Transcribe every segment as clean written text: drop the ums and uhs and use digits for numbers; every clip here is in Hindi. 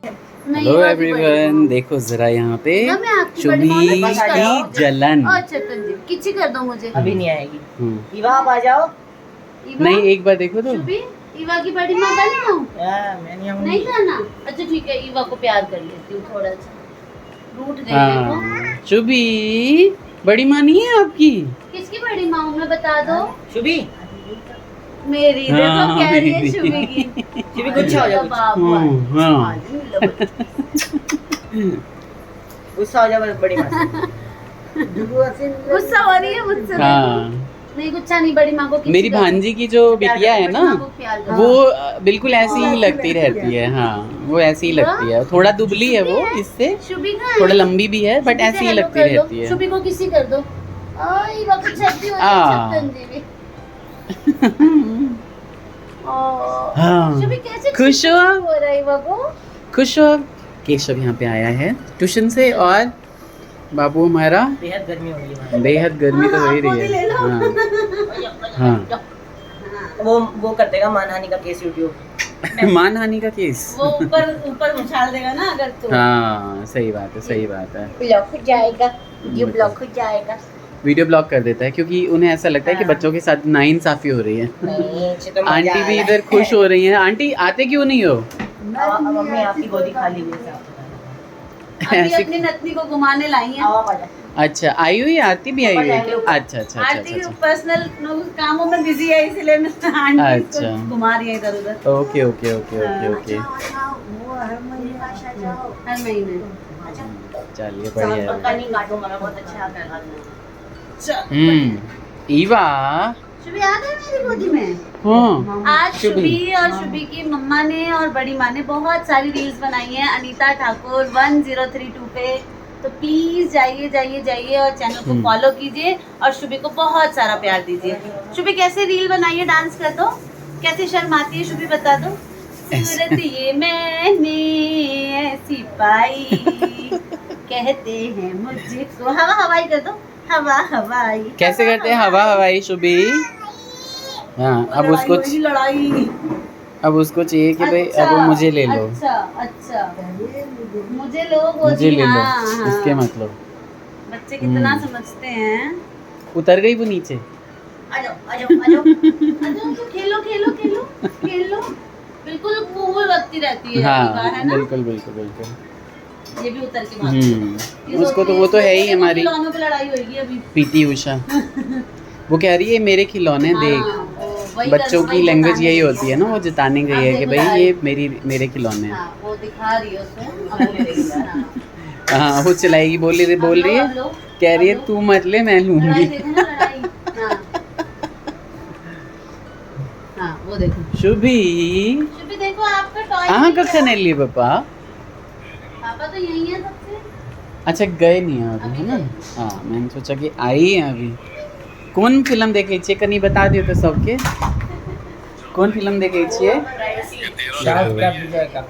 हेलो एवरीवन, देखो जरा यहाँ पे शुभी की जलन। किसी कर दो मुझे। अभी नहीं आएगी। इवा आप आ जाओ। नहीं, एक बार देखो तो। शुभी, इवा की बड़ी माँ बनाऊं? मैं नहीं आऊंगी। नहीं खाना? अच्छा ठीक है, इवा को प्यार कर लेती हूँ थोड़ा सा। रूठ गई है वो। शुभी बड़ी माँ नहीं है आपकी? किसकी बड़ी माँ हूँ मैं, बता दो। शुभी मेरी देखो कह रही है शुभी की। शुभी गुस्सा हो जाओ। गुस्सा हो जाओ बड़ी माँ से। गुस्सा हो रही है मुझसे। नहीं गुस्सा नहीं, बड़ी माँ को मेरी भांजी की जो बिटिया है ना, वो बिल्कुल ऐसी ही लगती रहती है। हाँ, वो ऐसी ही लगती है। थोड़ा दुबली है वो इससे, थोड़ा लंबी भी है, बट ऐसी ही लगती रहती है। शुभी को किसी कर दो। शुभी कैसे खुश हो? हो रहा है इवा को? खुश हो? केशव यहाँ पे आया है ट्यूशन से, और बाबू हमारा बेहद गर्मी हो रही है। बेहद गर्मी तो हो ही रही है। हाँ, वो कर देगा मानहानि का केस यूट्यूब। मानहानि का केस वो ऊपर उछाल देगा ना अगर तो। हाँ, सही बात है, सही बात है। ब्लॉक हो जाएगा, ये ब्लॉक हो जाएगा। वीडियो ब्लॉक कर देता है क्योंकि उन्हें ऐसा लगता है कि बच्चों के साथ नाइंसाफी हो रही है। आंटी भी इधर खुश हो रही हैं। आंटी आते क्यों नहीं हो? मम्मी आपकी गोदी खाली हुई है। अभी अपनी नतनी को घुमाने लाई हैं। अच्छा, आई हुई? आरती भी आई हुई है क्या? अच्छा अच्छा अच्छा आरती अच्छा। पर्सनल कामों में बिजी है, इसलिए मैं आंटी अच्छा। को घुमा रही है इधर उधर। Okay okay okay okay okay. हर महीने। चलिए बढ़िया है। नहीं काटो, मेरा बहुत अच्छा आता है। ईवा शुभी आ गई मेरी गोदी में। हाँ, आज शुभी और शुभी की मम्मा ने और बड़ी माँ ने बहुत सारी रील्स बनाई हैं अनीता ठाकुर 1032 पे। तो प्लीज जाइए जाइए जाइए और चैनल को फॉलो कीजिए और शुभी को बहुत सारा प्यार दीजिए। शुभी कैसे रील बनाई है, डांस कर दो। कैसे शर्माती है शुभी, बता दो। सूरत ये मैंने ऐसी पाई, कहते हैं मुझको। हवा हवाई कर दो, हवा हवाई। कैसे करते हैं हवा हवाई शुभी? हाँ, अब उसको लड़ाई अब उसको चाहिए कि भाई अब वो मुझे ले लो। अच्छा अच्छा, मुझे लो गोदी। मुझे ले लो, हाँ, इसके मतलब। बच्चे कितना समझते हैं। उतर गई वो नीचे। आ जाओ आ जाओ आ जाओ। तो खेलो खेलो खेलो खेलो। बिल्कुल कूल लगती रहती है हाँ, है ना? बिल्कुल बिल्कुल बिल्कुल। ये भी उतर के बात। उसको तो वो तो है ही हमारी खिलौनों पे लड़ाई होगी अभी। पीटी उषा। वो कह रही है मेरे खिलौने देख। बच्चों की लैंग्वेज यही होती है ना, वो जताने गई है कि भाई ये मेरे खिलौने हैं। वो दिखा रही है उसको। हाँ, वो चलाएगी, बोल रही है, कह रही है तू मत ले, मैं लूंगी। वो देखो शुभी देखो आपका टॉय। हाँ, कखन एलिए पापा? पापा तो यही है सबसे। अच्छा, गए नहीं हैं अभी, है ना? हाँ, मैंने सोचा कि आई हैं अभी। कौन फिल्म देखे छे कनी बता दियो तो सबके। कौन फिल्म देखे छे?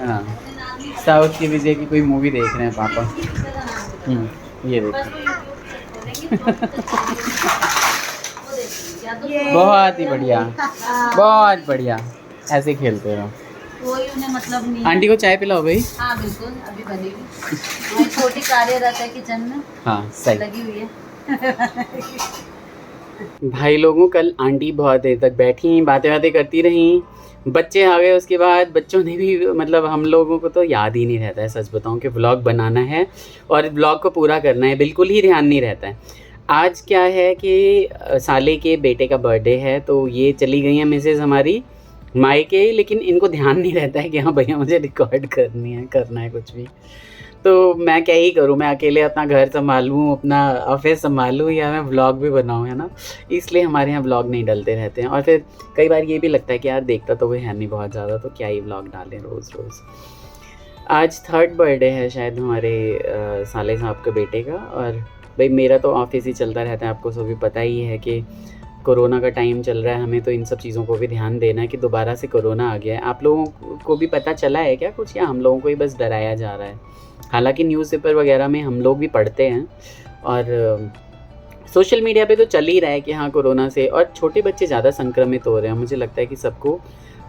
हाँ, साउथ की विजय की कोई मूवी देख रहे हैं पापा। ये देखो। बहुत ही बढ़िया, बहुत बढ़िया। ऐसे खेलते रहो। कोई उन्हें मतलब नहीं। आंटी को चाय पिलाओ भाई। हाँ बिल्कुल, अभी बनेगी। छोटी कार्यरत है किचन में। हाँ, सही लगी हुई है। भाई लोगों, कल आंटी बहुत देर तक बैठी, बातें करती रही। बच्चे आ गए, उसके बाद बच्चों ने भी, मतलब हम लोगों को तो याद ही नहीं रहता है, सच बताऊं, कि व्लॉग बनाना है और व्लॉग को पूरा करना है, बिल्कुल ही ध्यान नहीं रहता है। आज क्या है कि साले के बेटे का बर्थडे है, तो ये चली गई हैं मिसेज़ हमारी मायके, लेकिन इनको ध्यान नहीं रहता है कि हाँ भैया मुझे रिकॉर्ड करना है कुछ भी। तो मैं क्या ही करूँ, मैं अकेले अपना घर संभालूँ, अपना ऑफिस संभालूँ, या मैं व्लॉग भी बनाऊँ, है ना? इसलिए हमारे यहाँ व्लॉग नहीं डलते रहते हैं। और फिर कई बार ये भी लगता है कि यार देखता तो वो है नहीं बहुत ज़्यादा, तो क्या ही व्लॉग डालें रोज़ रोज़। आज 3rd बर्थडे है शायद हमारे साले साहब के बेटे का, और भाई मेरा तो ऑफिस ही चलता रहता है, आपको सभी पता ही है कि कोरोना का टाइम चल रहा है, हमें तो इन सब चीज़ों को भी ध्यान देना है कि दोबारा से कोरोना आ गया है। आप लोगों को भी पता चला है क्या कुछ, या हम लोगों को ही बस डराया जा रहा है? हालांकि न्यूज़पेपर वगैरह में हम लोग भी पढ़ते हैं, और सोशल मीडिया पे तो चल ही रहा है कि हाँ कोरोना से, और छोटे बच्चे ज़्यादा संक्रमित हो रहे हैं। मुझे लगता है कि सबको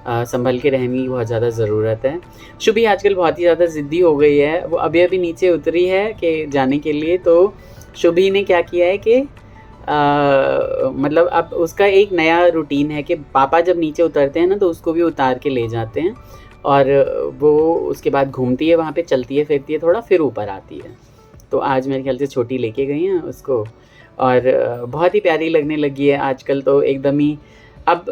संभल के रहने की बहुत ज़्यादा ज़रूरत है। शुभी आजकल बहुत ही ज़्यादा ज़िद्दी हो गई है। वो अभी नीचे उतरी है कि जाने के लिए, तो शुभी ने क्या किया है कि मतलब अब उसका एक नया रूटीन है कि पापा जब नीचे उतरते हैं ना तो उसको भी उतार के ले जाते हैं, और वो उसके बाद घूमती है वहाँ पे, चलती है फिरती है थोड़ा, फिर ऊपर आती है। तो आज मेरे ख्याल से छोटी लेके गई हैं उसको, और बहुत ही प्यारी लगने लगी है आजकल तो एकदम ही। अब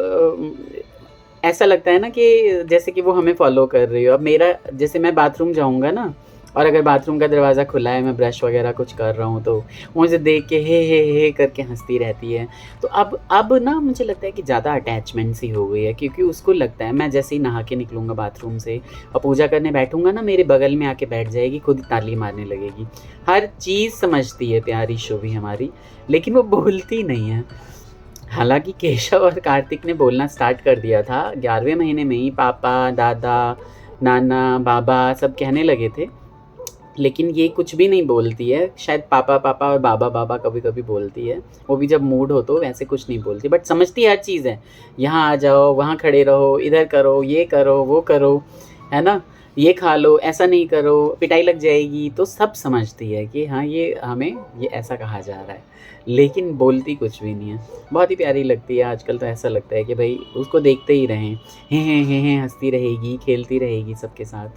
ऐसा लगता है ना कि जैसे कि वो हमें फॉलो कर रही हो। अब मेरा जैसे मैं बाथरूम जाऊँगा ना, और अगर बाथरूम का दरवाज़ा खुला है, मैं ब्रश वगैरह कुछ कर रहा हूँ, तो मुझे देख के हे करके हंसती रहती है। तो अब ना मुझे लगता है कि ज़्यादा अटैचमेंट सी हो गई है, क्योंकि उसको लगता है मैं जैसे ही नहा के निकलूँगा बाथरूम से और पूजा करने बैठूँगा ना, मेरे बगल में आके बैठ जाएगी, खुद ताली मारने लगेगी। हर चीज़ समझती है प्यारी शुभी हमारी, लेकिन वो बोलती नहीं है। हालांकि केशव और कार्तिक ने बोलना स्टार्ट कर दिया था 11वें महीने में ही, पापा, दादा, नाना, बाबा सब कहने लगे थे, लेकिन ये कुछ भी नहीं बोलती है। शायद पापा पापा और बाबा बाबा कभी कभी बोलती है, वो भी जब मूड हो तो, वैसे कुछ नहीं बोलती, बट समझती हर चीज़ है। यहाँ आ जाओ, वहाँ खड़े रहो, इधर करो, ये करो, वो करो, है ना, ये खा लो, ऐसा नहीं करो, पिटाई लग जाएगी, तो सब समझती है कि हाँ ये हमें ये ऐसा कहा जा रहा है, लेकिन बोलती कुछ भी नहीं है। बहुत ही प्यारी लगती है आजकल, तो ऐसा लगता है कि भाई उसको देखते ही रहें, हैं हंसती रहेगी, खेलती रहेगी सबके साथ,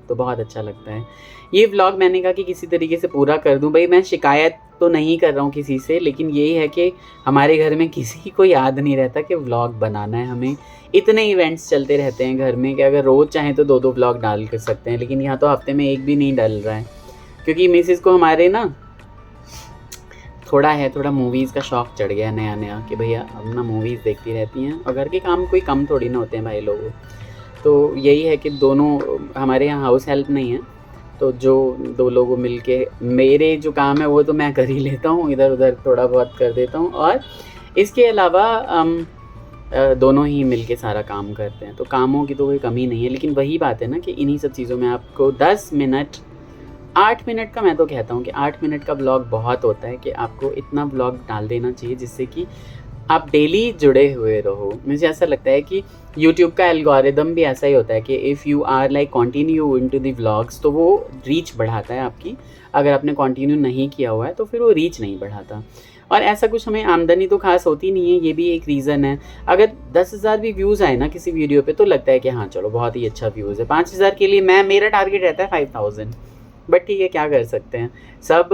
तो बहुत अच्छा लगता है। ये व्लॉग मैंने कहा कि किसी तरीके से पूरा कर दूं। भाई मैं शिकायत तो नहीं कर रहा हूँ किसी से, लेकिन यही है कि हमारे घर में किसी को याद नहीं रहता कि व्लॉग बनाना है हमें। इतने इवेंट्स चलते रहते हैं घर में कि अगर रोज़ चाहें तो 2-2 व्लॉग डाल कर सकते हैं, लेकिन यहाँ तो हफ्ते में एक भी नहीं डल रहा है, क्योंकि मिसेस को हमारे ना थोड़ा मूवीज़ का शौक़ चढ़ गया नया कि भैया अब ना मूवीज़ देखती रहती हैं, और घर के काम कोई कम थोड़ी ना होते हैं भाई लोगों। तो यही है कि दोनों, हमारे यहाँ हाउस हेल्प नहीं है, तो जो 2 लोगों मिल के, मेरे जो काम है वो तो मैं कर ही लेता हूँ, इधर उधर थोड़ा बहुत कर देता हूँ, और इसके अलावा दोनों ही मिल के सारा काम करते हैं, तो कामों की तो कोई कमी नहीं है। लेकिन वही बात है ना कि इन्हीं सब चीज़ों में आपको 10 मिनट, 8 मिनट का, मैं तो कहता हूँ कि 8 मिनट का ब्लॉग बहुत होता है, कि आपको इतना ब्लॉग डाल देना चाहिए जिससे कि आप डेली जुड़े हुए रहो। मुझे ऐसा लगता है कि YouTube का एल्गोरिदम भी ऐसा ही होता है कि if you are like continue into the vlogs, तो वो रीच बढ़ाता है आपकी। अगर आपने कंटिन्यू नहीं किया हुआ है तो फिर वो रीच नहीं बढ़ाता, और ऐसा कुछ हमें आमदनी तो खास होती नहीं है, ये भी एक रीज़न है। अगर 10,000 भी व्यूज़ आए ना किसी वीडियो पे, तो लगता है कि हाँ चलो बहुत ही अच्छा व्यूज़ है। 5,000 के लिए मेरा टारगेट रहता है 5,000, बट ठीक है, क्या कर सकते हैं। सब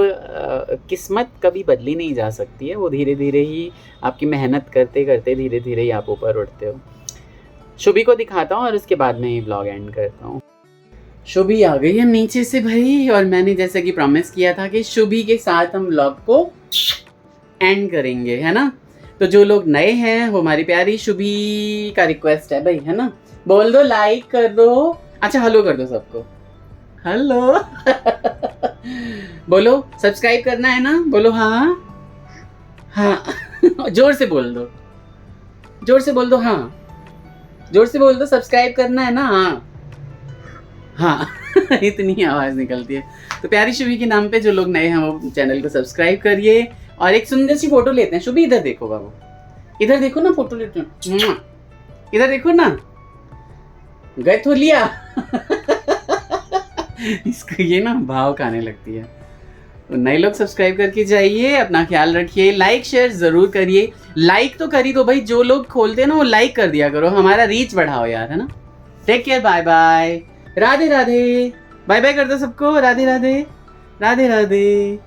किस्मत कभी बदली नहीं जा सकती है, वो धीरे धीरे ही आपकी मेहनत करते करते धीरे धीरे ही आप ऊपर उठते हो। शुभी को दिखाता हूँ और उसके बाद में ये ब्लॉग एंड करता हूँ। शुभी आ गई है नीचे से भाई, और मैंने जैसे कि प्रॉमिस किया था कि शुभी के साथ हम ब्लॉग को एंड करेंगे, है ना। तो जो लोग नए हैं, वो हमारी प्यारी शुभी का रिक्वेस्ट है भाई, है ना, बोल दो, लाइक कर दो, अच्छा हेलो कर दो सबको, हेलो बोलो, सब्सक्राइब करना है ना, बोलो हाँ हाँ जोर से बोल दो, जोर से बोल दो, हाँ जोर से बोल दो, सब्सक्राइब करना है ना, हाँ हाँ इतनी आवाज़ निकलती है। तो प्यारी शुभी के नाम पे जो लोग नए हैं वो चैनल को सब्सक्राइब करिए, और एक सुंदर सी फोटो लेते हैं। शुभी इधर देखो बाबू, इधर देखो ना, फोटो लेते हैं, इधर देखो ना, गए तो लिया इसको ये ना भाव खाने लगती है। तो नए लोग सब्सक्राइब करके जाइए, अपना ख्याल रखिए, लाइक शेयर जरूर करिए। लाइक तो करी दो भाई, जो लोग खोलते हैं ना वो लाइक कर दिया करो, हमारा रीच बढ़ाओ यार, है ना। Take care, bye bye, Radhe Radhe, bye bye कर दो सबको, राधे राधे, राधे राधे।